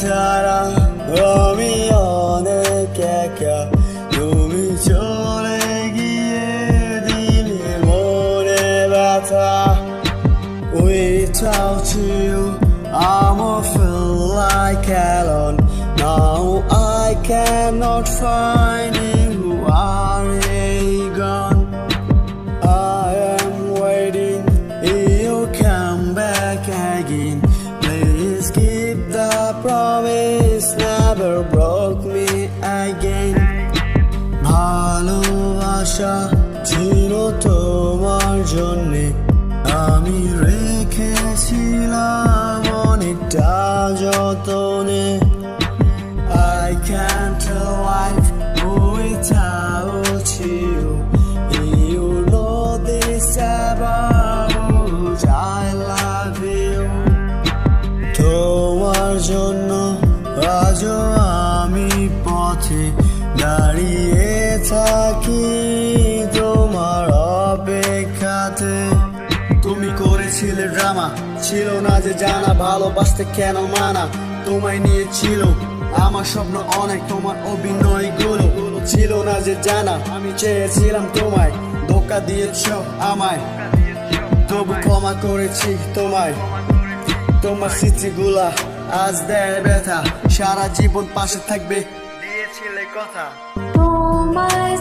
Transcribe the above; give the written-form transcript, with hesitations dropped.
ছাড়া আমি অনেক একা, তুমি চলে গিয়ে দিলে মনে ব্যথা। Without you, I'ma feel like alone. Now I cannot find you, are you gone? I am waiting, you come back again. Please keep the promise, never broke me again. ভালোবাসা ছিল তোমার জন্যে, আমি রেখেছিলাম অনেকটা যতনে। I can't live without you. You know this about I love you. তোমার জন্য আজও আমি পথে দাঁড়িয়ে থাকি তোমার অপেক্ষাতে। তুমি করেছিলে ড্রামা, ছিল না যে জানা ভালোবাসতে কেন মানা। তোমায় নিয়ে ছিল আমার স্বপ্ন অনেক, তোমার অভিনয়গুলো ছিল না যে জানা। আমি চেয়েছিলাম তোমায়, ধোঁকা দিয়েছ আমায়, তবু ক্ষমা করেছি তোমায়। তোমার স্মৃতিগুলা আজ দেয় ব্যথা, সারা জীবন পাশে থাকবে দিয়েছিলে কথা। তোমায়